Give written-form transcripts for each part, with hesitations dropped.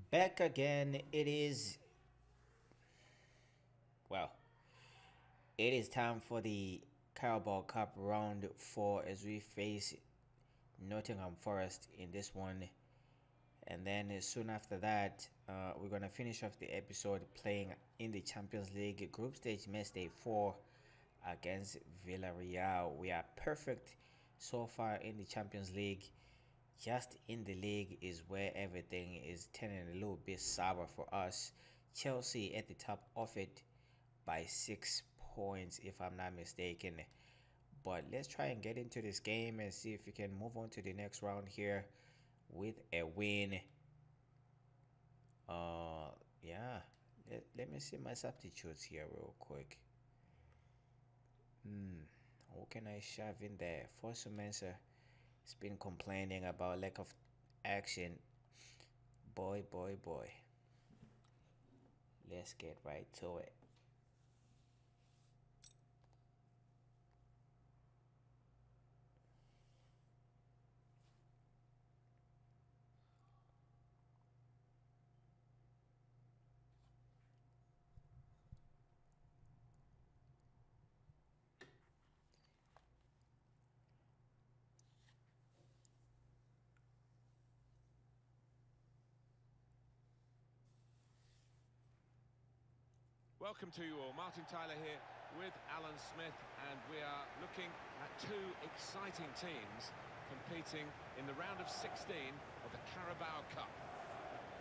Back again. Well, it is time for the Carabao Cup round 4 as we face Nottingham Forest in this one. And then soon after that, we're going to finish off the episode playing in the Champions League group stage match day 4 against Villarreal. We are perfect so far in the Champions League. Just in the league is where everything is turning a little bit sour for us. Chelsea at the top of it by 6 points, if I'm not mistaken. But let's try and get into this game and see if we can move on to the next round here with a win. Yeah. Let me see my substitutes here real quick. What can I shove in there? Fosu Mensah has been complaining about lack of action. Boy. Let's get right to it. Welcome to you all. Martin Tyler here with Alan Smith, and we are looking at two exciting teams competing in the round of 16 of the Carabao Cup.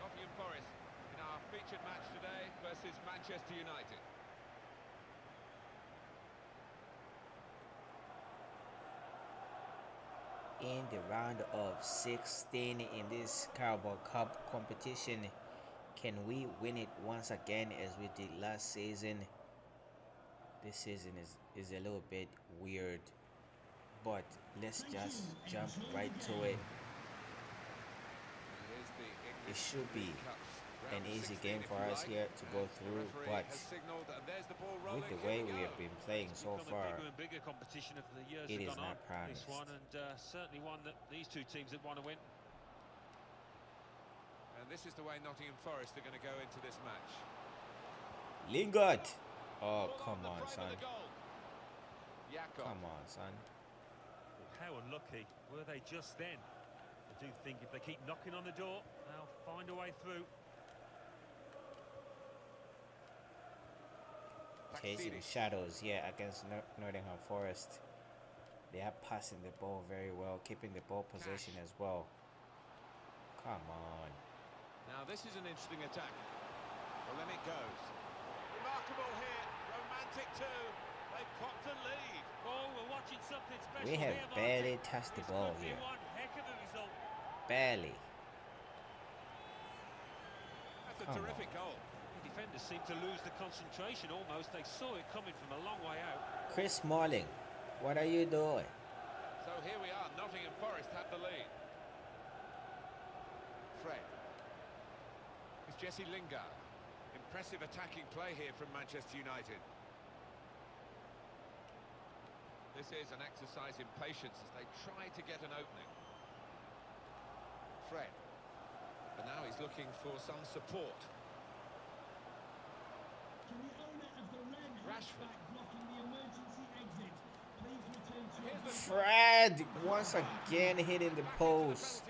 Nottingham Forest in our featured match today versus Manchester United. In the round of 16 in this Carabao Cup competition, can we win it once again as we did last season? This season is a little bit weird, but let's just jump right to it. It should be an easy game for us here to go through, but with the way we have been playing so far, it is not promised. Certainly one that these two teams that want to win. And this is the way Nottingham Forest are going to go into this match. Lingard! Oh, come on, son. Come on, son. How unlucky were they just then? I do think if they keep knocking on the door, they'll find a way through. Chasing shadows here against Nottingham Forest. They are passing the ball very well, keeping the ball possession as well. Come on. Now this is an interesting attack. Well, then it goes. Remarkable here, romantic too. They've clocked a lead. Oh, we're watching something special. We have barely touched the ball here. One heck of a result. Barely. That's a terrific goal. The defenders seem to lose the concentration almost. They saw it coming from a long way out. Chris Smalling, what are you doing? So here we are. Nottingham Forest have the lead. Fred. It's Jesse Lingard. Impressive attacking play here from Manchester United. This is an exercise in patience as they try to get an opening. Fred. And now he's looking for some support. Rashford. Fred once again hitting the post.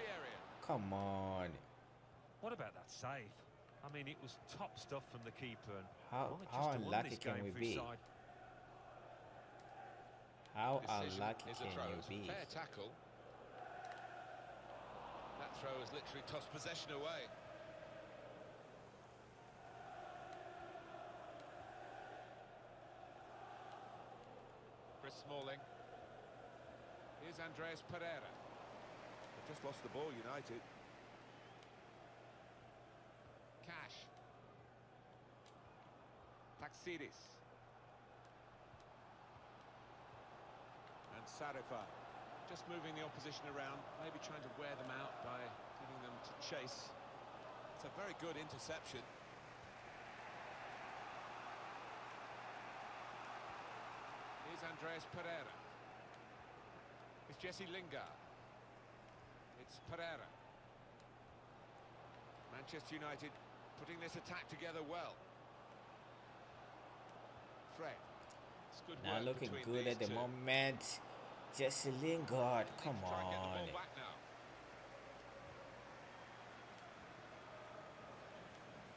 Come on. What about that save? I mean, it was top stuff from the keeper. And how unlucky can we be? How unlucky can you be? Fair tackle. That throw has literally tossed possession away. Chris Smalling. Here's Andreas Pereira. They've just lost the ball, United. Cash. Taxidis. And Sarifa. Just moving the opposition around, maybe trying to wear them out by getting them to chase. It's a very good interception. Here's Andreas Pereira. It's Jesse Lingard. It's Pereira. Manchester United putting this attack together well. Fred. It's good Not work looking between good these at the two. moment. Jesse Lingard, come Try and get the on. ball back now.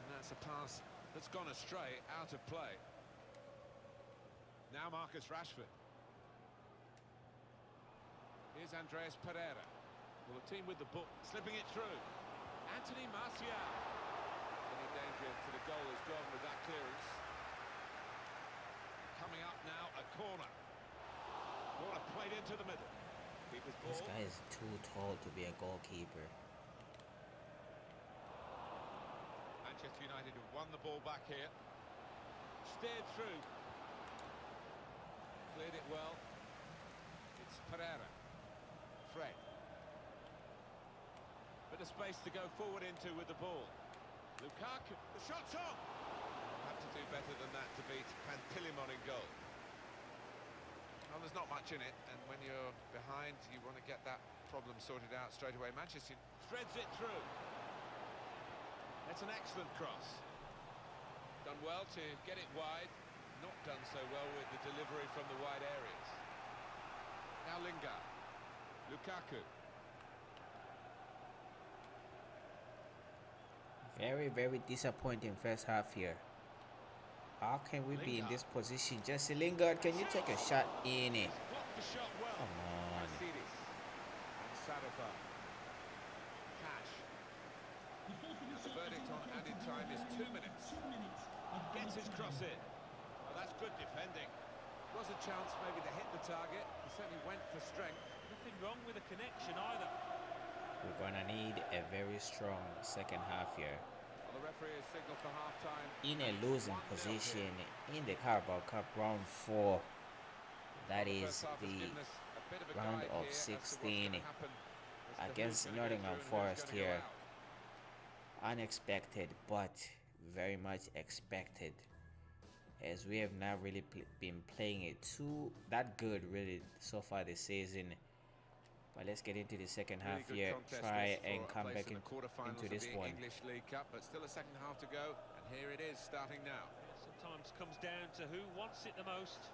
And that's a pass that's gone astray, out of play. Now Marcus Rashford. Here's Andreas Pereira. Well, the team with the ball, slipping it through. Anthony Martial. Any danger to the goal is gone with that clearance. Coming up now, a corner. Corner played into the middle. Keeper's ball. This guy is too tall to be a goalkeeper. Manchester United have won the ball back here. Steered through. Cleared it well. It's Pereira. Fred. Bit of space to go forward into with the ball. Lukaku. The shot's on! Have to do better than that to beat Pantilimon in goal. Well, there's not much in it, and when you're behind, you want to get that problem sorted out straight away. Manchester threads it through. That's an excellent cross. Done well to get it wide. Not done so well with the delivery from the wide areas. Now Lingard. Lukaku. Very, very disappointing first half here. How can we be in this position? Jesse Lingard, can you take a shot in it? Blocked the shot well. Come on. And Sarafa. Cash. The verdict on added time is 2 minutes. Gets his cross in. Well, that's good defending. Was a chance maybe to hit the target. He certainly went for strength. Nothing wrong with the connection either. We're gonna need a very strong second half here. Well, the referee has signalled for half-time. In a losing position in the Carabao Cup round 4, that is the round of 16 against Nottingham Forest here. Unexpected, but very much expected, as we have not really been playing it that good really so far this season. But let's get into the second half here. Try and come back into this one. English League Cup, but still a second half to go, and here it is starting now. Sometimes comes down to who wants it the most.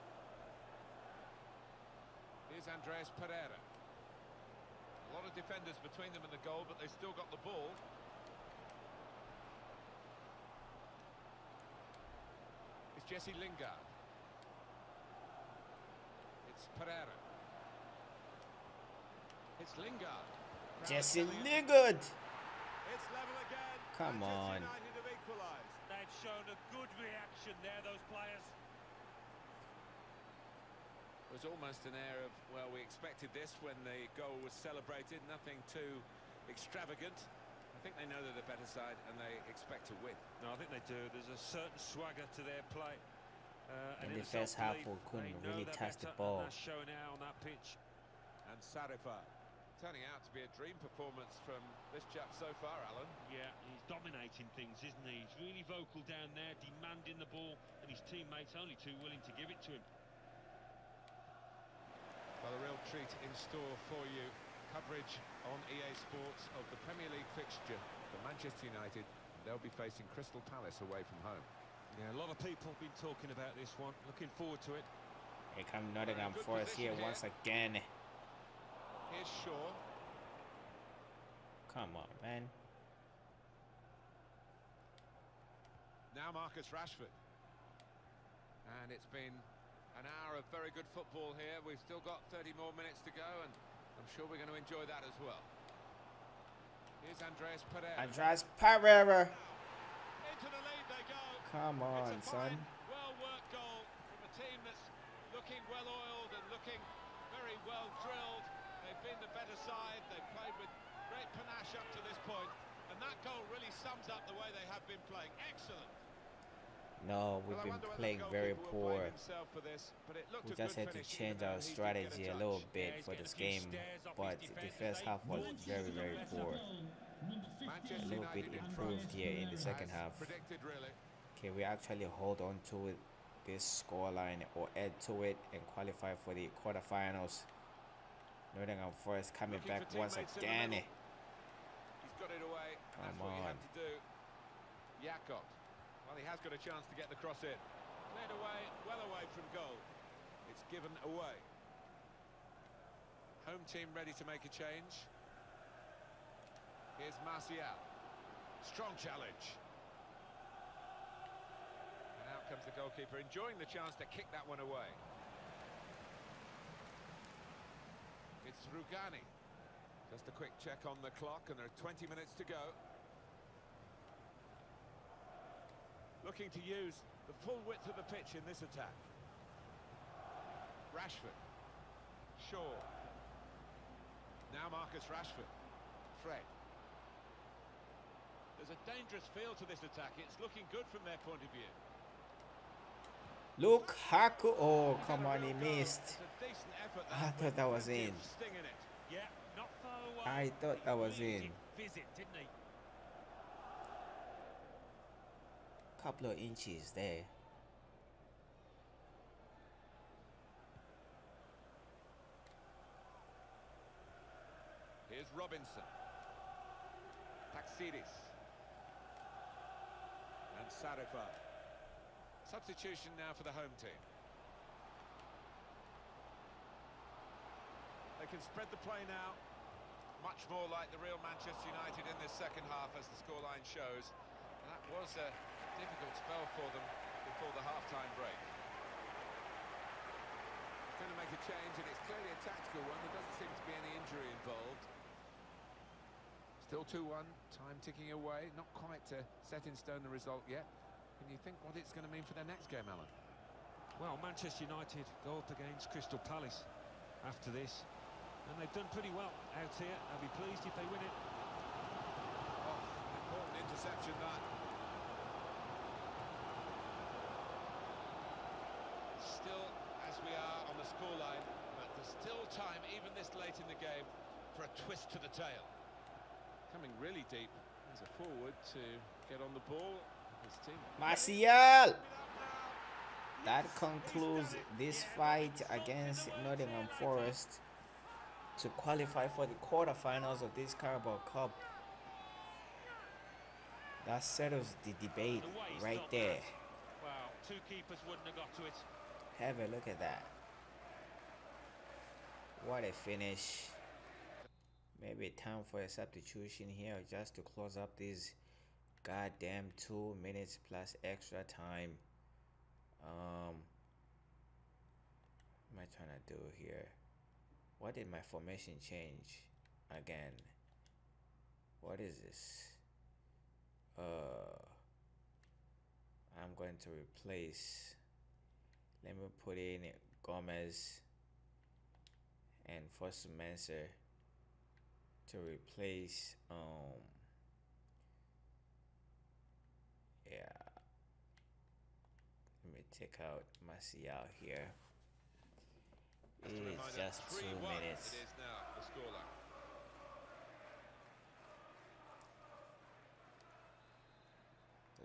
Here's Andreas Pereira. A lot of defenders between them and the goal, but they've still got the ball. It's Jesse Lingard. It's Pereira. It's Lingard. Jesse Lingard! It's level again. Come on. United have equalised. They've shown a good reaction there, those players. It was almost an air of, well, we expected this when the goal was celebrated. Nothing too extravagant. I think they know they're the better side and they expect to win. No, I think they do. There's a certain swagger to their play. In the first half, we couldn't really touch the ball. That's showing out on that pitch. And Sarafa. Turning out to be a dream performance from this chap so far, Alan. Yeah, he's dominating things, isn't he? He's really vocal down there, demanding the ball, and his teammates only too willing to give it to him. Well, a real treat in store for you. Coverage on EA Sports of the Premier League fixture for Manchester United. They'll be facing Crystal Palace away from home. Yeah, a lot of people have been talking about this one. Looking forward to it. Here come Nottingham Forest here once again. Here's Shaw. Come on, man. Now Marcus Rashford. And it's been an hour of very good football here. We've still got 30 more minutes to go, and I'm sure we're going to enjoy that as well. Here's Andreas Pereira. Andreas Pereira. Into the lead they go. Come on, it's a son. fine, well-worked goal from a team that's looking well-oiled and looking very well drilled. They've been the better side. They've played with great panache up to this point, and that goal really sums up the way they have been playing. Excellent. No, we've been playing very poor. We just had to change our strategy a little bit for this game, but the first half was very, very poor. A little bit improved here in the second half. Can we actually hold on to this scoreline or add to it and qualify for the quarterfinals? Nottingham Forest coming back once again. He's got it away. Come That's what you on. have to do. Jakob. Well, he has got a chance to get the cross in. Cleared away, well away from goal. It's given away. Home team ready to make a change. Here's Martial. Strong challenge. And out comes the goalkeeper, enjoying the chance to kick that one away. It's Rugani. Just a quick check on the clock, and there are 20 minutes to go. Looking to use the full width of the pitch in this attack. Rashford. Shaw. Now Marcus Rashford. Fred. There's a dangerous feel to this attack. It's looking good from their point of view. Lukaku. Oh, come on, he missed. I thought that was in. Yeah, not far away. I thought that was in. Visit, didn't he? Couple of inches there. Here's Robinson. Taxidis. And Sarifa. Substitution now for the home team. They can spread the play now. Much more like the real Manchester United in this second half, as the scoreline shows. And that was a difficult spell for them before the half-time break. Going to make a change, and it's clearly a tactical one. There doesn't seem to be any injury involved. Still 2-1, time ticking away. Not quite set in stone the result yet. Can you think what it's going to mean for their next game, Alan? Well, Manchester United go up against Crystal Palace after this, and they've done pretty well out here. I'll be pleased if they win it. Oh, important interception that. Still, as we are on the scoreline, but there's still time, even this late in the game, for a twist to the tail. Coming really deep as a forward to get on the ball. His team. Martial! That concludes this fight against Nottingham Forest to qualify for the quarterfinals of this Carabao Cup. That settles the debate right there. Wow, two keepers wouldn't have got to it. Have a look at that. What a finish. Maybe time for a substitution here just to close up these goddamn 2 minutes plus extra time. What am I trying to do here? What did my formation change again? What is this? I'm going to replace. Let me put in Gomez and Fosu-Mensah to replace yeah, let me take out Martial here. It is just 2 minutes. It is now the scoreline.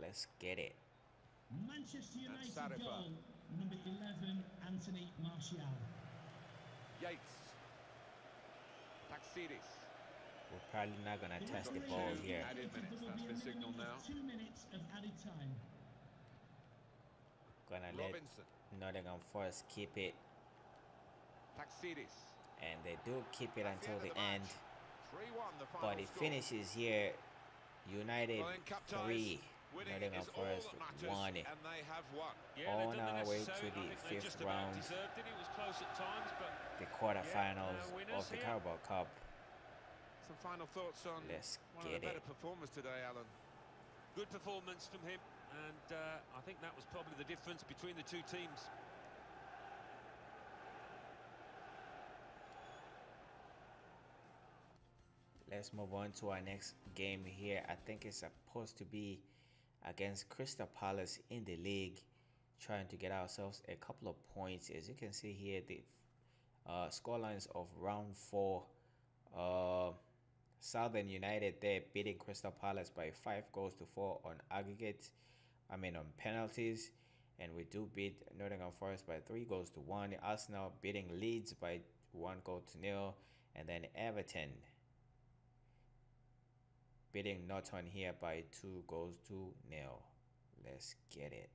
Let's get it. Manchester United goal, number 11, Anthony Martial. Yates. Taxidis. We're probably not gonna touch the ball here. Added minutes, that's been signaled now. 2 minutes of added time. Gonna let Robinson. Nottingham Forest keep it, Taxidis. and they do keep it until the end. 3-1 the final But it score. finishes here. United Well, in cup ties, 3, winning Nottingham is all Forest that matters, 1. and they have won. Yeah, they've On done the our way to necessary. the I think they 5th just about round. deserved it. It was close at times, but The quarterfinals Yeah, winners of the here. Carabao Cup. Some final thoughts on Let's one of get the better it. performers today, Alan. good performance from him, and I think that was probably the difference between the two teams. Let's move on to our next game here. I think it's supposed to be against Crystal Palace in the league, trying to get ourselves a couple of points. As you can see here, the scorelines of round 4. Southern United there beating Crystal Palace by 5 goals to 4 on aggregate. On penalties. And we do beat Nottingham Forest by 3 goals to 1. Arsenal beating Leeds by 1 goal to 0. And then Everton beating Norton here by 2-0. Let's get it.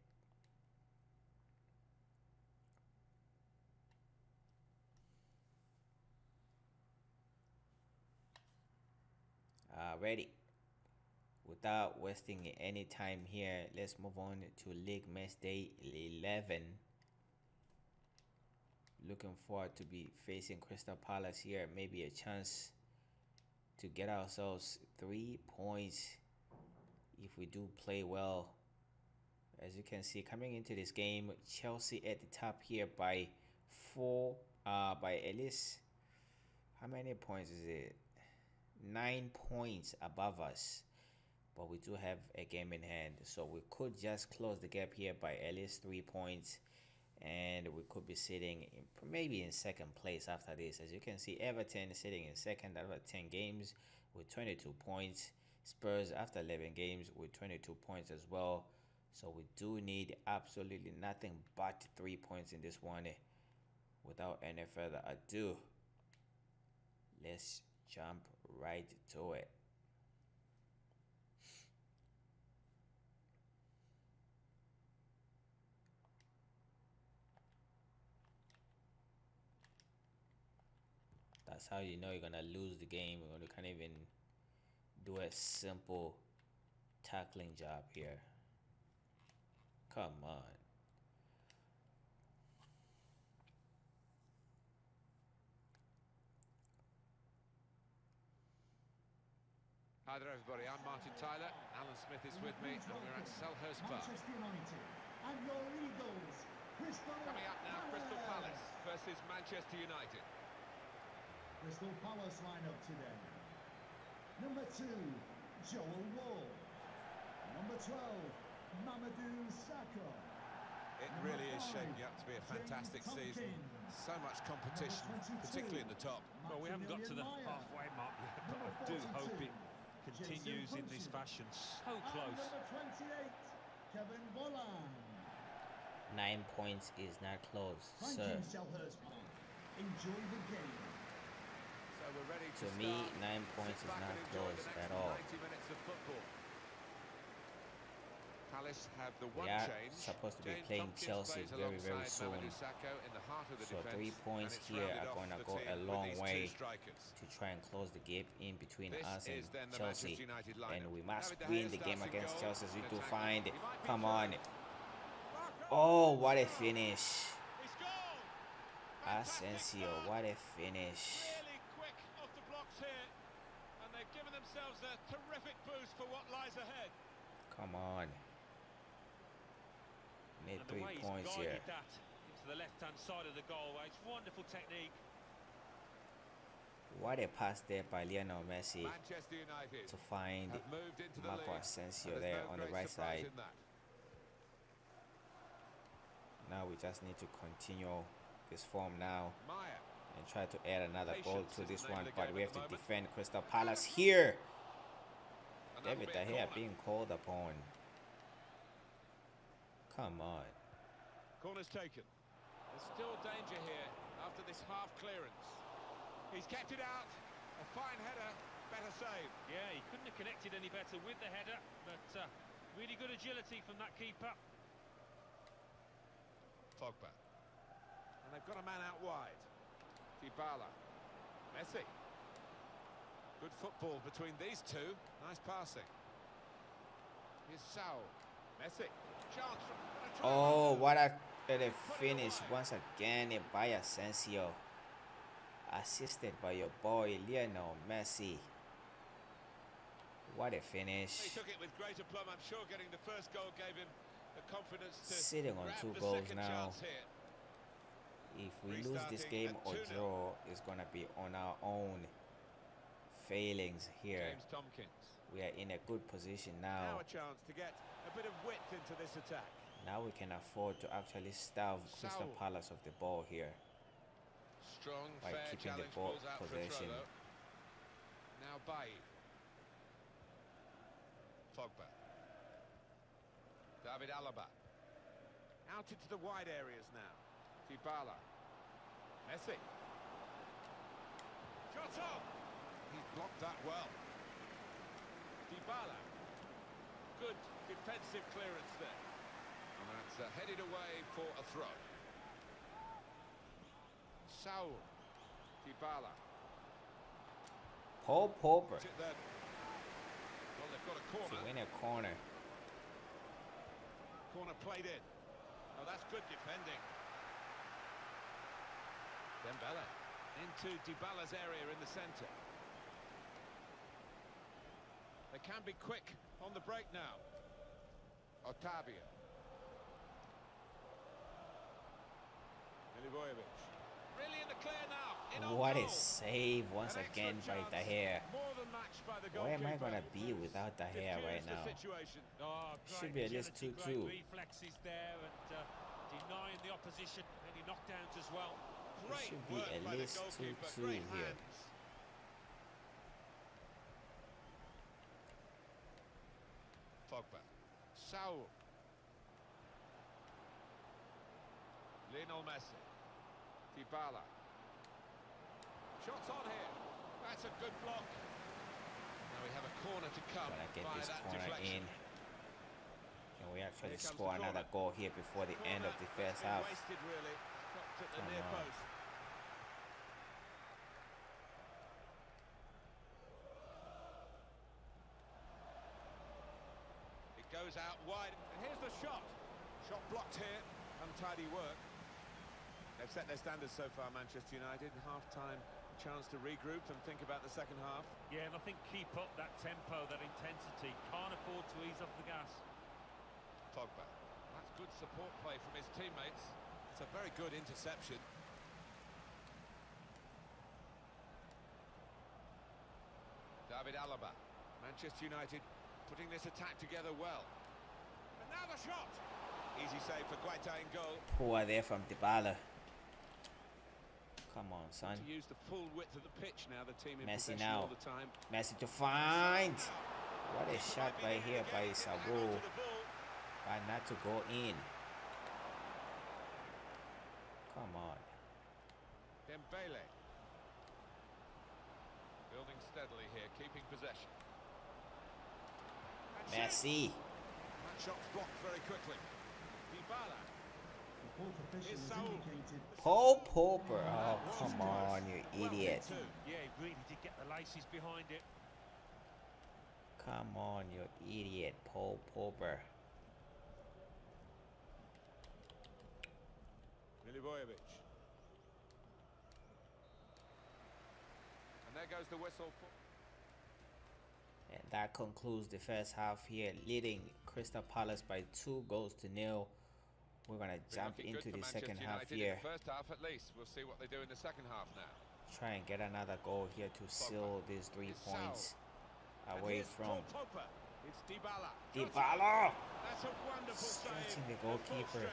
Ready. Without wasting any time here, let's move on to League Match Day 11. Looking forward to be facing Crystal Palace here. Maybe a chance to get ourselves 3 points if we do play well. As you can see, coming into this game, Chelsea at the top here by at least, how many points is it? 9 points above us, but we do have a game in hand, so we could just close the gap here by at least 3 points, and we could be sitting maybe in second place after this. As you can see, Everton is sitting in second after 10 games with 22 points. Spurs after 11 games with 22 points as well. So we do need absolutely nothing but 3 points in this one. Without any further ado, let's jump right to it. That's how you know you're gonna lose the game when you can't even do a simple tackling job here. Come on. Hi there everybody, I'm Martin Tyler, Alan Smith is with me, and we're at Selhurst Park. Manchester United and your Eagles, Coming up now, Crystal Palace versus Manchester United. Crystal Palace lineup today. Number 2, Joel Wall. Number 12, Mamadou Sakho. It really is shaping up to be a fantastic season. So much competition, particularly in the top. Well, we haven't got to the halfway mark yet, but I do hope it continues in this fashion. So close. Number 28, Kevin Volland. 9 points is not close, Thank sir. you, Selhurst Park. Enjoy the game. So we're ready To me, 9 points is Sit back not and enjoy close the next at all. 90 minutes of football. Palace have the one We are change. supposed to be James playing Tompkins Chelsea plays very, very alongside soon. Mamadou Sakho in the heart of the So defense, 3 points and it's here rounded are off going to the go team a with long these two way strikers. to try and close the gap in between This us and is then the Chelsea. Manchester United And lineup. we must David De win Gea the game starts in against goal. Chelsea as we An do attacker. find. He might be Come through. on. Oh, what a finish. He's goal! Asensio, what a finish. Really quick off the blocks here, and they've given themselves a terrific boost for what lies ahead. Come on. Need And the 3 way he's points guided here. that into the left-hand side of the goal. It's wonderful technique. What a pass there by Lionel Messi Manchester United to find have moved into the Marco lead, Asensio and there's there no on the great right surprise side. in that. Now we just need to continue this form now Maya. and try to add another goal Patience to is this the name one, of the but game we at have the to moment. defend Crystal Palace here. And that'll David be De a Gea corner. being called upon. Come on. Corner's taken. There's still danger here after this half clearance. He's kept it out. A fine header, better save. Yeah, he couldn't have connected any better with the header, but really good agility from that keeper. Pogba. And they've got a man out wide. Dybala. Messi. Good football between these two. Nice passing. Here's Saul. Messi. Chance from... Oh, what a finish once again by Asensio. Assisted by your boy Lionel Messi. What a He finish. took it with great aplomb. I'm sure getting the first goal gave him the confidence to Sitting on grab 2 the goals second now. chance here. If we lose this game or Restarting at 2-0. draw, it's going to be on our own failings here. James Tompkins. We are in a good position Now now. a chance to get a bit of width into this attack. Now we can afford to actually starve Crystal Saul. Palace of the ball here Strong, by fair keeping the challenge, ball balls out possession. for a throw, though. Now Bailly. Pogba. David Alaba. Out into the wide areas now. Dybala. Messi. Shot on! He's blocked that well. Dybala. Good defensive clearance there. And that's headed away for a throw. Saul. Dybala. Paul Popper Well, they've got a to corner. win a corner. Corner played in. Oh, that's good defending. Dembele into Dybala's area in the centre. They can be quick on the break now. Otavio. Milivojevic. Really in the clear now. In on What goal. a save once An again excellent by chance. De Gea. More than matched by the Where am I goalkeeper. gonna be without De Gea right Diffused the now? situation. Oh, Should great be at least agility, 2-2. great reflexes there, and denying the opposition any knockdowns as well. Great should be work at by the least goalkeeper. 2-2 Great here. hands. Pogba. Saul. Lionel Messi. Dybala. Shots on here. That's a good block. Now we have a corner to come Gotta get by this that corner deflection. in. Can we actually Here comes score the another corner. goal here before the end of the Corner first that's been half? wasted, really. Stopped at the Come near on. post. It goes out wide, and here's the shot. Shot blocked here. Untidy work. They've set their standards so far, Manchester United. Half-time chance to regroup and think about the second half. Yeah, and I think keep up that tempo, that intensity. Can't afford to ease off the gas. Pogba. That's good support play from his teammates. It's a very good interception. David Alaba. Manchester United putting this attack together well. And now the shot. Easy save for Guaita in goal. Poor there from Dybala. Come on, son. To use the full width of the pitch now, the team in Messi possession now. all the time. Messi to find. What a shot right here by Saul. Saul. By not to go in. Come on. Dembele. Building steadily here, keeping possession. And Messi. that shot's blocked very quickly. Dybala. The fourth official Is has Saul. indicated Paul Popper. Oh, come on, you idiot. Yeah, he really did get the laces behind it. Come on, you idiot, Paul Popper. Milivojevic. And there goes the whistle. And that concludes the first half here, leading Crystal Palace by 2-0. We're going to jump into the second half here. First half at least. We'll see what they do in the second half now. Try and get another goal here to seal these 3 points away from It's Dybala. Dybala. That's a wonderful Stretching save. the goalkeeper.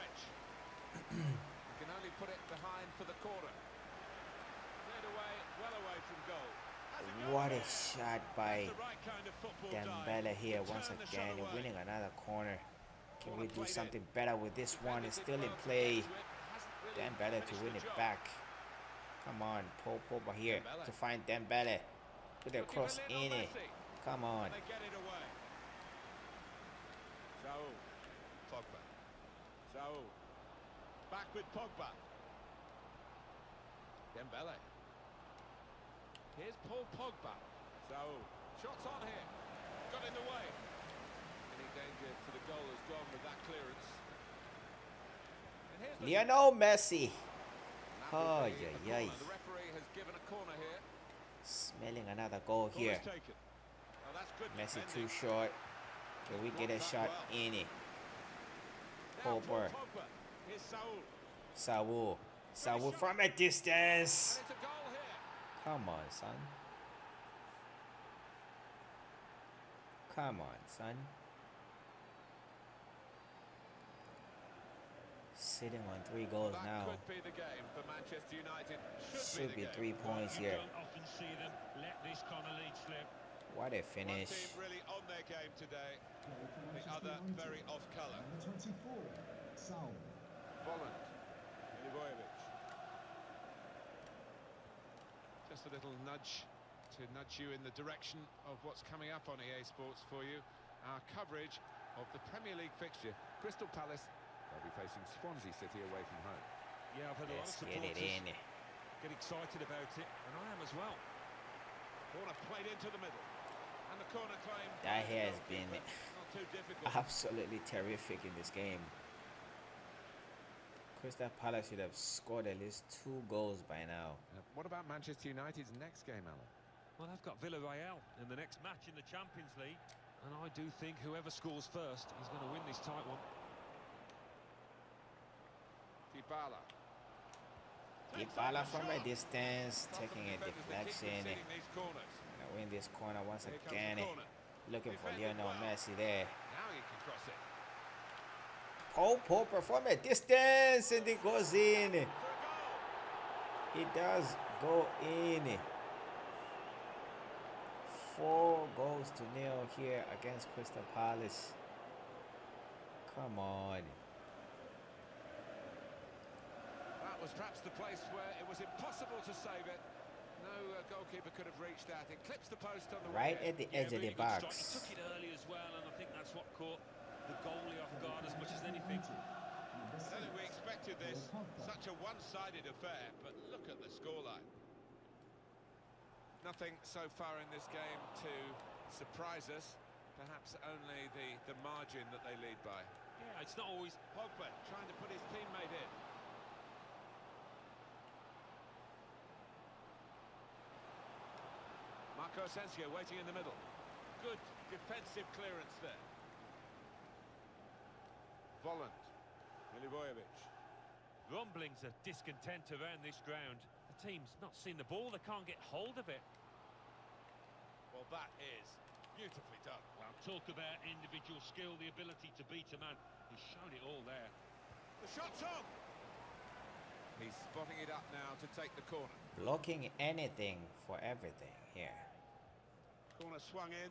You can only put it behind for the corner. Cleared away, well away from goal. Has a goal What a there. shot by That's the right kind of football Dembele dive. here To once turn the again, shot away. winning another corner. Can we Corner do played something in. better with this one? It's still in play. Dembele to win it back. Come on, Paul Pogba here Dembele. to find Dembele. Put a cross in it. Come on. They get it away. Saul. Pogba. Saul. Back with Pogba. Dembele. Here's Paul Pogba. Saul. Shots on here. Got in the way. Any danger to the goal has gone with that clearance. And here's the Lionel Messi. That Oh, will be a yeah, corner. yeah. The referee has given a corner here. Smelling another goal Corner's here. taken. Oh, that's good Messi defending. too short. Can we get a Blocked that shot well. in it? Now Pogba. Pogba. Here's Saul. Saul. Saul shot. from a distance. And it's a goal here. Come on, son. Come on, son. Sitting on 3 goals That now. could be the game for Manchester United. Should be the 3 game. points You here. don't often see them let this kind of lead slip. What a One finish. team really on their game today. goal for The Manchester other United. very off colour. Number 24, Saul. Volland. Milivojevic. Just a little nudge to nudge you in the direction of what's coming up on EA Sports for you. Our coverage of the Premier League fixture. Crystal Palace, they'll be facing Swansea City away from home. Yeah, I've had a lot of Let's get it supporters in. get excited about it, and I am as well. Corner played into the middle. And the corner claim. That has been Not too difficult. absolutely terrific in this game. Crystal Palace should have scored at least 2 goals by now. What about Manchester United's next game, Alan? Well, they've got Villarreal in the next match in the Champions League, and I do think whoever scores first is going to win this tight one. Dybala. Dybala from a distance, taking a deflection. These corners. Gonna win this corner once Here comes again. the corner. Looking for Defended Lionel well. Messi there. Now you can cross it. Paul Popper from a distance, and it goes in. For a goal. It does go in. 4-0 here against Crystal Palace. Come on. That was perhaps the place where it was impossible to save it. No goalkeeper could have reached that. It clips the post on the Right way at the Yeah, edge of really the good strike. He box. took it early as well, and I think that's what caught the goalie off guard as much as anything. I don't think we expected this. Such a one-sided affair, but look at the scoreline. Nothing so far in this game to surprise us. Perhaps only the margin that they lead by. Yeah, it's not always... Pogba trying to put his teammate in. Marco Asensio waiting in the middle. Good defensive clearance there. Volland. Milivojevic. Rumblings of discontent around this ground. The team's not seen the ball, they can't get hold of it. Well, that is beautifully done. Well, talk about individual skill, the ability to beat a man. He's shown it all there. The shot's on. He's spotting it up now to take the corner. Blocking anything for everything here. Corner swung in.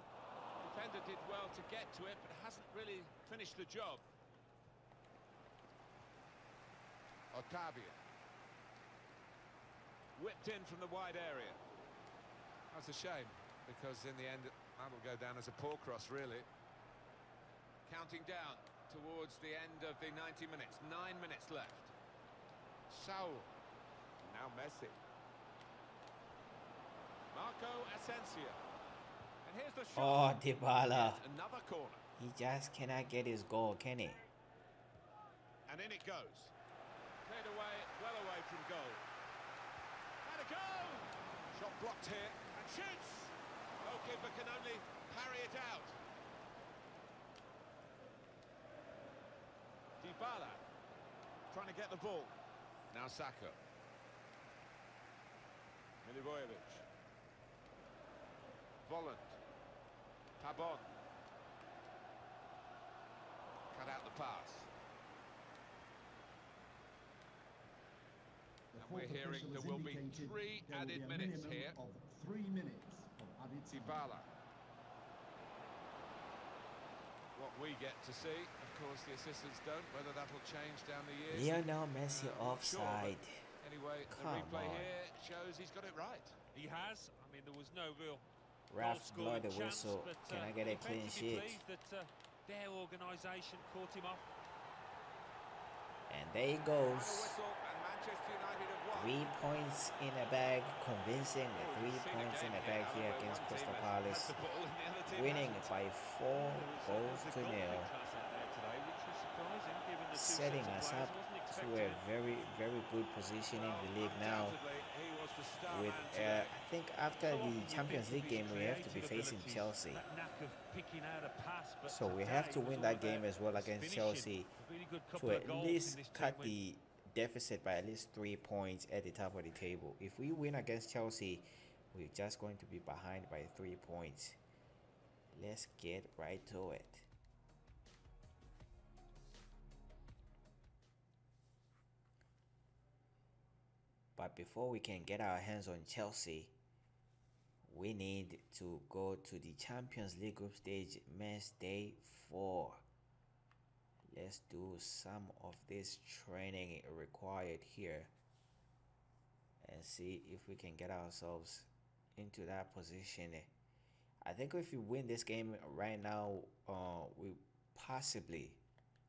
Defender did well to get to it, but hasn't really finished the job. Otavia. Whipped in from the wide area. That's a shame, because in the end, that'll go down as a poor cross, really. Counting down towards the end of the 90 minutes. 9 minutes left. Saul. Now Messi. Marco Asensio. And here's the Oh, shot. Dybala. Yet another corner. He just cannot get his goal, can he? And in it goes. Cleared away, well away from goal. And a goal! Shot blocked here, and shoots! Goalkeeper can only parry it out. Dybala trying to get the ball. Now Saka. Milivojevic. Volland. Pabon. Cut out the pass. The And we're fourth hearing official there has will be indicated 3 there will added be a minutes minimum here. of 3 minutes of added time. Dybala. What we get to see, of course, the assistants don't. Whether that'll change down the years. Lionel Messi not sure, but offside. Anyway, the Come replay on. here shows he's got it right. He has. I mean, there was no real Refs blow goal-scoring the chance, whistle. but, Can I get a clean defensively sheet? pleased that their organisation caught him off. And there he And a goes. whistle, and Manchester United have won. 3 points in the bag, convincing. 3 points in the bag here against Crystal Palace, winning by 4 goals to nil, setting us up to a very, very good position in the league now. With I think after the Champions League game, we have to be facing Chelsea. So we have to win that game as well against Chelsea to at least cut the deficit by at least 3 points at the top of the table. If we win against Chelsea, we're just going to be behind by 3 points. Let's get right to it. But before we can get our hands on Chelsea, we need to go to the Champions League group stage match day 4. Let's do some of this training required here and see if we can get ourselves into that position. I think if we win this game right now, we possibly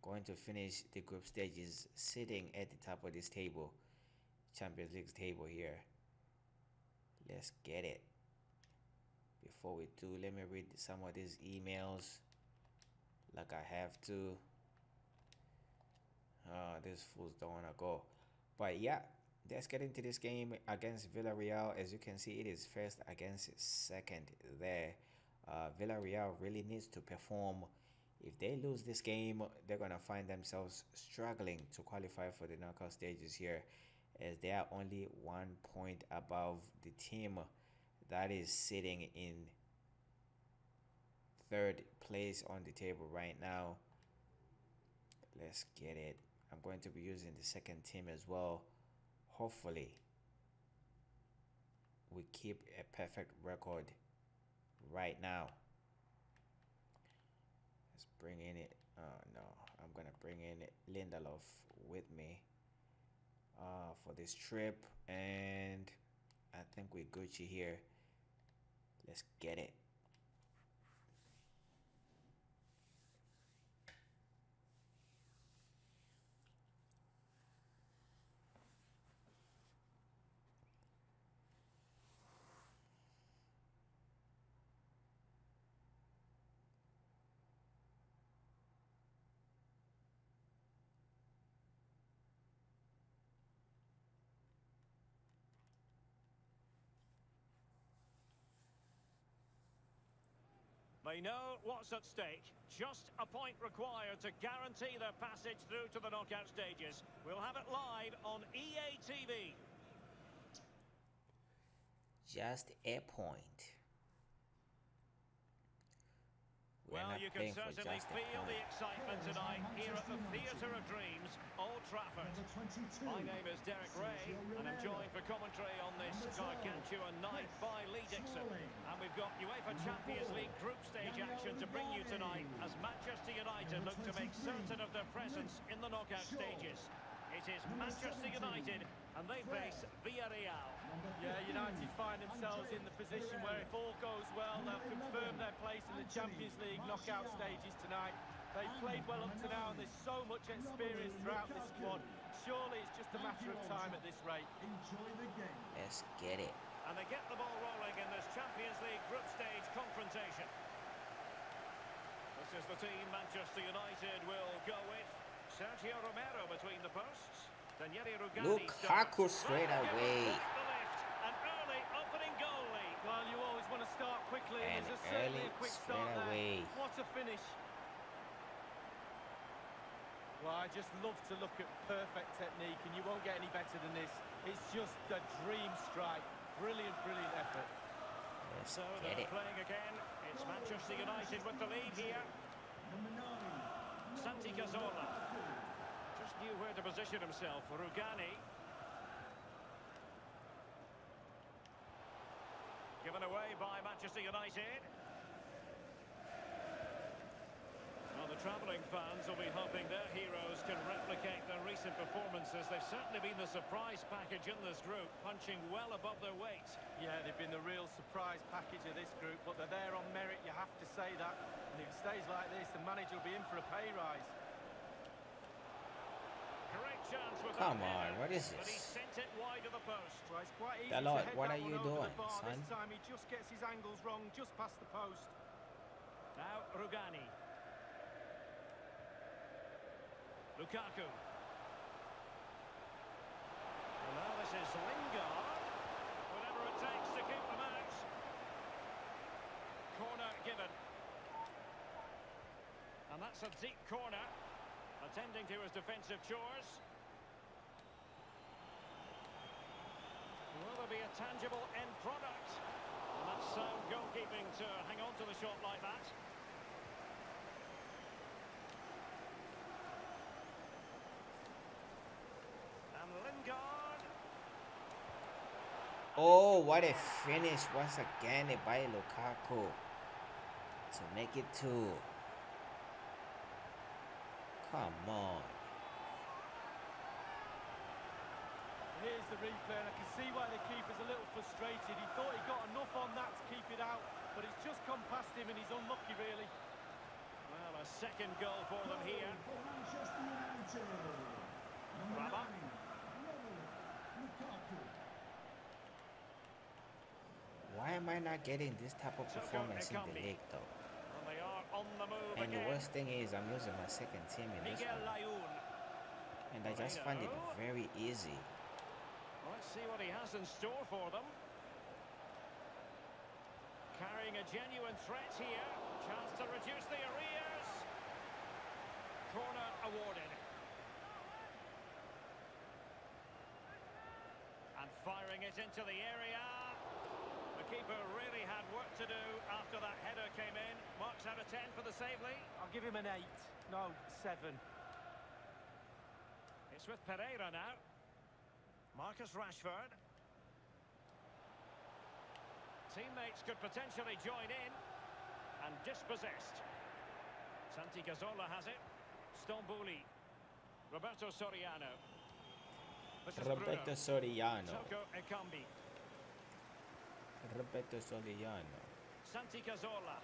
going to finish the group stages sitting at the top of this table, Champions League table here. Let's get it. Before we do, let me read some of these emails like I have to. These fools don't want to go. But yeah, let's get into this game against Villarreal. As you can see, it is first against second there. Villarreal really needs to perform. If they lose this game, they're going to find themselves struggling to qualify for the knockout stages here, as they are only 1 point above the team that is sitting in third place on the table right now. Let's get it. I'm going to be using the second team as well. Hopefully we keep a perfect record right now. Let's bring in it. No, I'm gonna bring in Lindelof with me for this trip, and I think we're Gucci here. Let's get it. They know what's at stake. Just a point required to guarantee their passage through to the knockout stages. We'll have it live on EA TV. Just a point. Well, you can certainly feel the excitement tonight here at the Theatre of Dreams, Old Trafford. My name is Derek Ray, and I'm joined for commentary on this gargantuan night by Lee Dixon. And we've got UEFA Champions League group stage action to bring you tonight as Manchester United look to make certain of their presence in the knockout stages. It is Manchester United, and they face Villarreal. Yeah, United find themselves in the position where if all goes well, they'll confirm their place in the Champions League knockout stages tonight. They've played well up to now, and there's so much experience throughout this squad. Surely it's just a matter of time at this rate. Enjoy the game. Let's get it. And they get the ball rolling in this Champions League group stage confrontation. This is the team Manchester United will go with. Sergio Romero between the posts. Daniele Rugani Lukaku straight away. An early opening goal lead. Well, you always want to start quickly, And there's certainly early a quick straight start away. there. What a finish. Well, I just love to look at perfect technique, and you won't get any better than this. It's just a dream strike. Brilliant, brilliant effort. Let's So get they're it. playing again. It's Manchester United with the lead here. Number 9. Santi Cazorla just knew where to position himself. Rugani. Given away by Manchester United. Well, the travelling fans will be hoping their heroes can replicate their recent performances. They've certainly been the surprise package in this group, punching well above their weight. Yeah, they've been the real surprise package of this group, but they're there on merit, you have to say that. And if it stays like this, the manager will be in for a pay rise. Great chance with Come that on, header, what is but he this? sent it wide of the post. Well, it's quite easy Dalot, to head what that are you one over doing, the bar. son? This time he just gets his angles wrong, just past the post. Now Rugani. Lukaku. Well, now this is Lingard. Whatever it takes to keep them out. Corner given. And that's a deep corner. Attending to his defensive chores. Will there be a tangible end product? And that's sound goalkeeping to hang on to the shot like that. And Lingard. Oh, what a finish once again by Lukaku to make it 2. Come on. here's the replay, and I can see why the keeper's a little frustrated. He thought he got enough on that to keep it out, but it's just gone past him, and he's unlucky, really. Well, a second goal for them here. For Manchester United. Number Rama. 9, Lukaku. Why am I not getting this type of performance in the league, though? And they are on the move And the again. worst thing is, I'm using my second team in this Miguel one, Layun. and I just find it very easy. Well, let's see what he has in store for them. Carrying a genuine threat here. Chance to reduce the arrears. Corner awarded. And firing it into the area. The keeper really had work to do after that header came in. Marks out of 10 for the save lead. I'll give him an 8. No, 7. It's with Pereira now. Marcus Rashford. Teammates could potentially join in. And dispossessed. Santi Cazorla has it. Stromboli. Roberto Soriano. This is Roberto Bruno. Soriano. Toko Ekambi. Roberto Soriano. Santi Cazorla.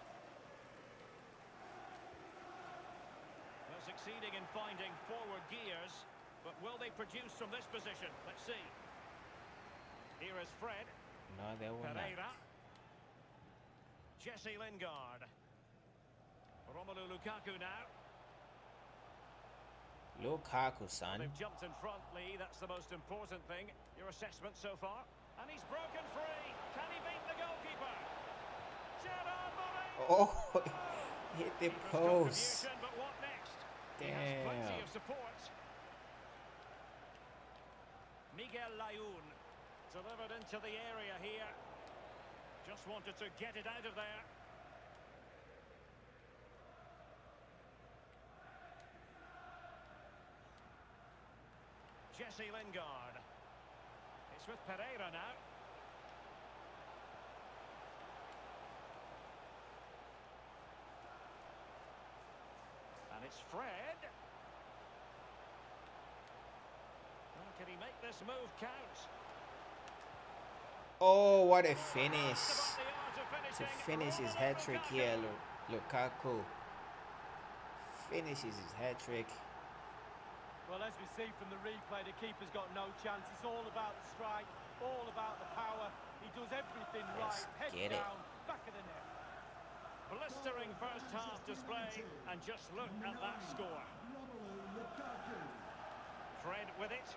They're succeeding in finding forward gears, but will they produce from this position? Let's see. Here is Fred. No, they will Pereira. not. Jesse Lingard. Romelu Lukaku now. Lukaku, son. They've jumped in front, Lee. That's the most important thing. Your assessment so far? And he's broken free. Can he beat the goalkeeper? Gerard Moreno. Oh, hit the Keeper's post. contribution, but what next? He has plenty Damn. of support. Miguel Layun delivered into the area here. Just wanted to get it out of there. Jesse Lingard. It's with Pereira now. And it's Fred. Well, can he make this move count? Oh, what a finish. Just about the art of To finishing. finish his Romelu hat-trick Lukaku. here, Lukaku. Finishes his hat-trick. Well, as we see from the replay, the keeper's got no chance. It's all about the strike, all about the power. He does everything Let's right. Head get it. down, back of the net. Blistering first half display, and just look at that score. Romelu Lukaku. Fred with it.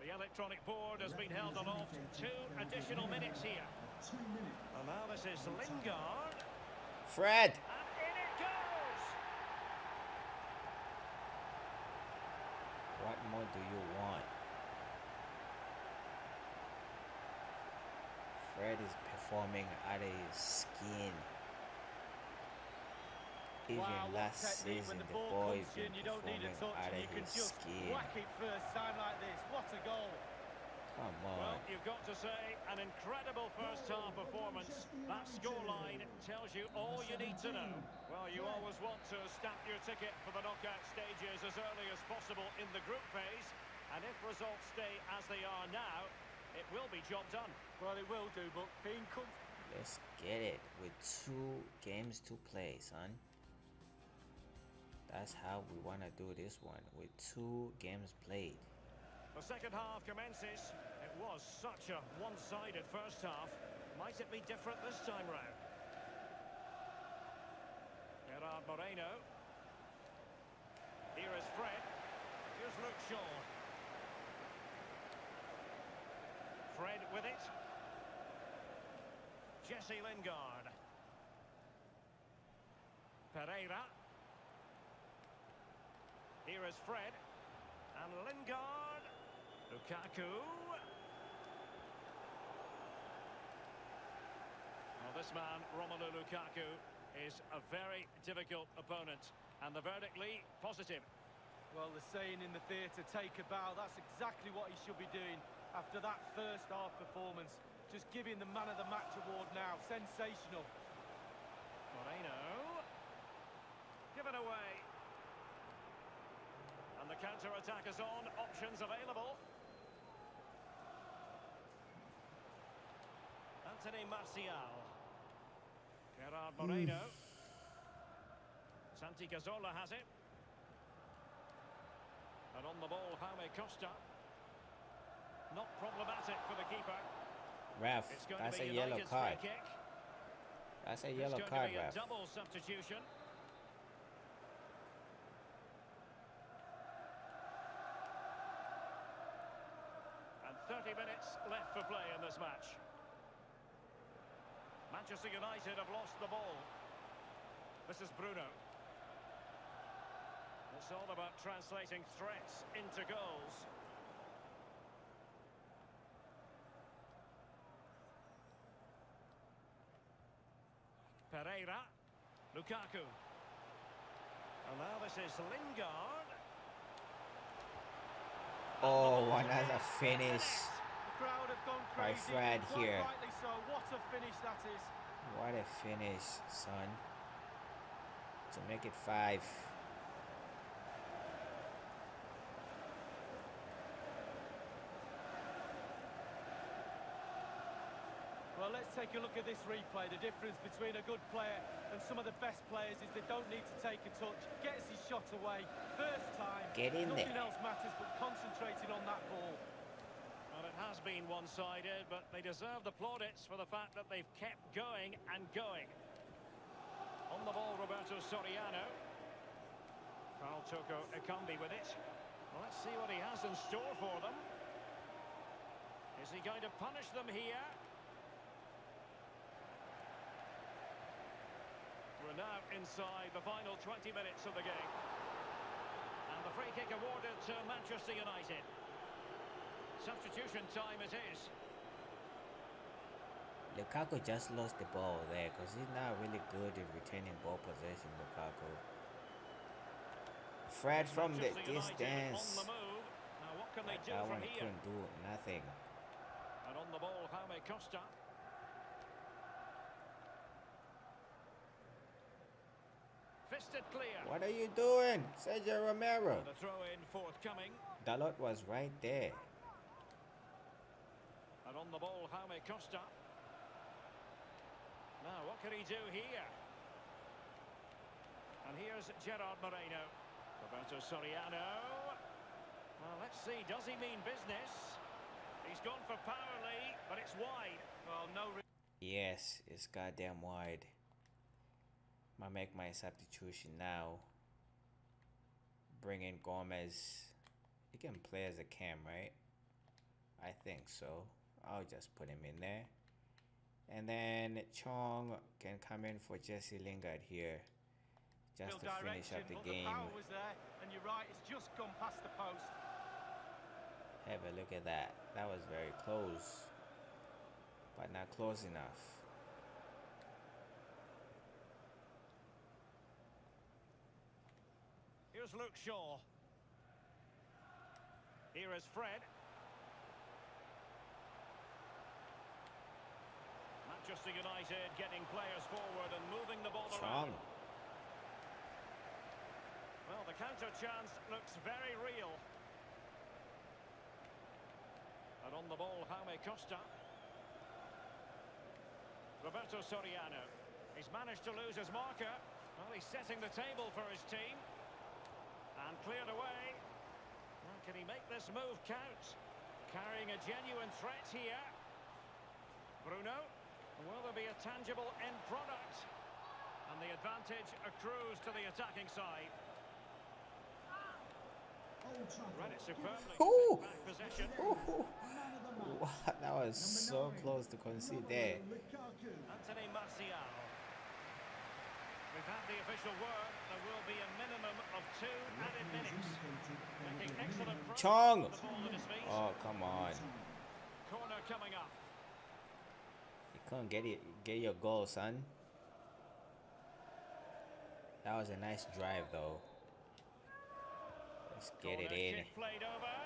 The electronic board has been held aloft. 2 additional minutes here. 2 minutes. And now this is Lingard. Fred. And in it goes! What more do you want? Fred is performing out of his skin. Even Wow, what last technique. season, When the the ball boy comes is to you and you don't need a performing touch, out and of you can his just skin. whack it first time like this. What a goal. Come Well, on. you've got to say, an incredible first half performance. That scoreline tells you all you need to know. Well, you always want to stamp your ticket for the knockout stages as early as possible in the group phase. And if results stay as they are now, it will be job done. Well, it will do, but being comfortable. Let's get it with 2 games to play, son. That's how we want to do this one, with 2 games played. The second half commences. It was such a one-sided first half. Might it be different this time round? Gerard Moreno. Here is Fred. Here's Luke Shaw. Fred with it. Jesse Lingard. Pereira. Here is Fred. And Lingard. Lukaku. Well, this man, Romelu Lukaku, is a very difficult opponent. And the verdict, Lee, positive. Well, the saying in the theatre, take a bow. That's exactly what he should be doing after that first half performance. Just giving the man of the match award now. Sensational. Moreno. Given away. And the the counter-attack is on, options available. Anthony Martial. Gerard Moreno. Santi Cazorla has it. And on the ball, Jaime Costa. Not problematic for the keeper. Ref, that's a yellow card. That's a yellow card, ref. Double substitution. And 30 minutes left for play in this match. Manchester United have lost the ball. This is Bruno. It's all about translating threats into goals. Pereira, Lukaku. And now this is Lingard. Oh, another finish The crowd have gone by crazy. Fred Quite here. rightly so. What a finish that is. What a finish, son. To make it 5. Well, let's take a look at this replay. The difference between a good player and some of the best players is they don't need to take a touch. Gets his shot away. First time. Get in Nothing there. else matters but concentrating on that ball. Well, it has been one-sided, but they deserve the plaudits for the fact that they've kept going and going. On the ball, Roberto Soriano. Carl Toko Ekambi with it. Well, let's see what he has in store for them. Is he going to punish them here? We're now inside the final 20 minutes of the game. And the free kick awarded to Manchester United. Substitution time it is. Lukaku just lost the ball there because he's not really good at retaining ball possession, Lukaku. Fred from the Manchester United distance. on the move. Now what can they do That from one here? couldn't do nothing. And on the ball, Jaime Costa. Fisted clear. What are you doing, Sergio Romero? The throw in forthcoming. Dalot was right there. And on the ball, Jaime Costa. Now, what can he do here? And here's Gerard Moreno. Roberto Soriano. Well, let's see, does he mean business? He's gone for power, Lee, but it's wide. Well, no. Yes, it's goddamn wide. I make my substitution now. Bring in Gomez. He can play as a cam, right? I think so. I'll just put him in there. And then Chong can come in for Jesse Lingard here. Just to finish up the game. The power was there, and you're right, it's just gone past the post. Have a look at that. That was very close. But not close enough. Here's Luke Shaw. Here is Fred. Manchester United getting players forward and moving the ball Chong. around. Well, the counter chance looks very real. And on the ball, Jaime Costa. Roberto Soriano. He's managed to lose his marker. Well, he's setting the table for his team. And cleared away. Well, can he make this move count? Carrying a genuine threat here. Bruno. Will there be a tangible end product? And the advantage accrues to the attacking side. Read it superbly. Ooh. Back possession. Ooh. Wow, that was so close to concede there. Anthony Martial. We've had the official word. There will be a minimum of 2 added minutes. Making excellent progress. Chong. The ball at his feet. Oh, come on. Corner coming up. You couldn't get your goal, son. That was a nice drive, though. Let's get it Corner in. kick played over.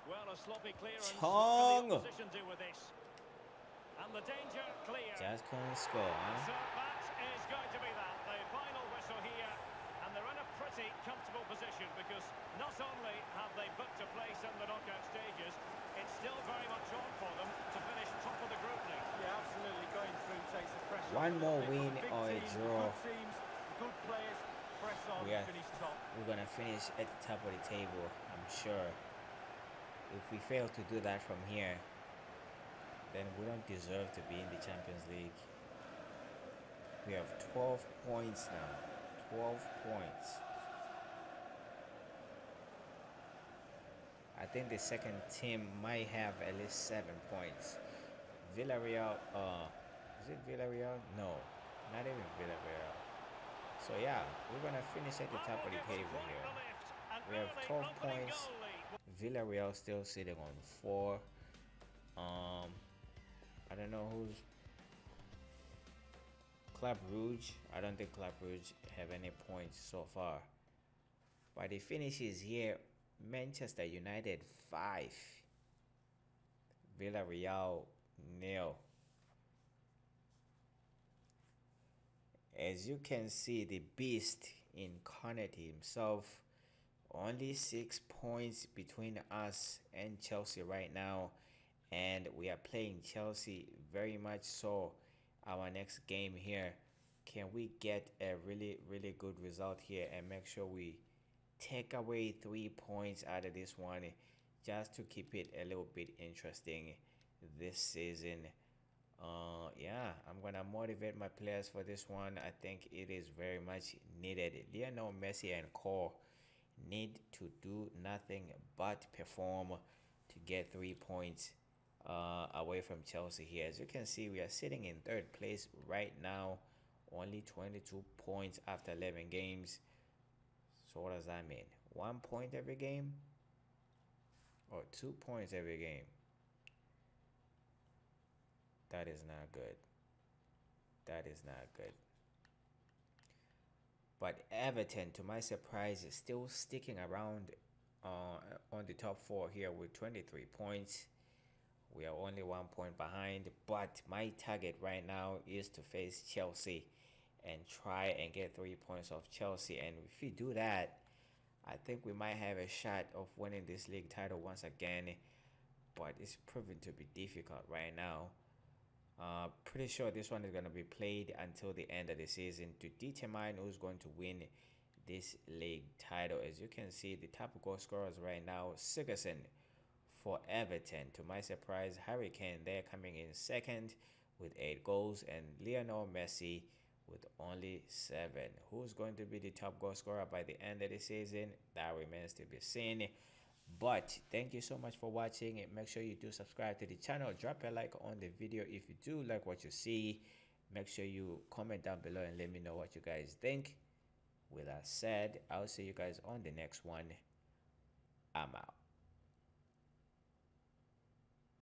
Well, a sloppy clearance. Chong. What can the opposition do with this? And the danger clear. Just couldn't score, huh? So that is going to be that. The final whistle here. And they're in a pretty comfortable position because not only One more win or a draw. We're gonna finish at the top of the table, I'm sure. If we fail to do that from here, then we don't deserve to be in the Champions League. We have 12 points now. 12 points. I think the second team might have at least 7 points. Villarreal, is it Villarreal? No, not even Villarreal. So yeah, we're gonna finish at the top of the table here. We have 12 points. Villarreal still sitting on 4. I don't know who's Club Rouge. I don't think Club Rouge have any points so far. But the finish is here. Manchester United 5. Villarreal 0. As you can see, the beast incarnate himself. Only 6 points between us and Chelsea right now. And we are playing Chelsea very much so. Our next game here, can we get a really good result here and make sure we take away 3 points out of this one, just to keep it a little bit interesting this season. Yeah, I'm gonna motivate my players for this one. I think it is very much needed. Lionel Messi and co need to do nothing but perform to get 3 points away from Chelsea here. As you can see, we are sitting in 3rd place right now, only 22 points after 11 games. So what does that mean? 1 point every game or 2 points every game? That is not good. That is not good. But Everton, to my surprise, is still sticking around on the top 4 here with 23 points. We are only 1 point behind, but my target right now is to face Chelsea and try and get 3 points off Chelsea. And if we do that, I think we might have a shot of winning this league title once again, but it's proven to be difficult right now. Pretty sure this one is going to be played until the end of the season to determine who's going to win this league title. As you can see, the top goal scorers right now, Sigurdsson for Everton. To my surprise, Harry Kane, they're coming in 2nd with 8 goals, and Lionel Messi with only 7. Who's going to be the top goal scorer by the end of the season? That remains to be seen. But thank you so much for watching, and make sure you do subscribe to the channel. Drop a like on the video if you do like what you see. Make sure you comment down below and let me know what you guys think. With that said, I'll see you guys on the next one. I'm out.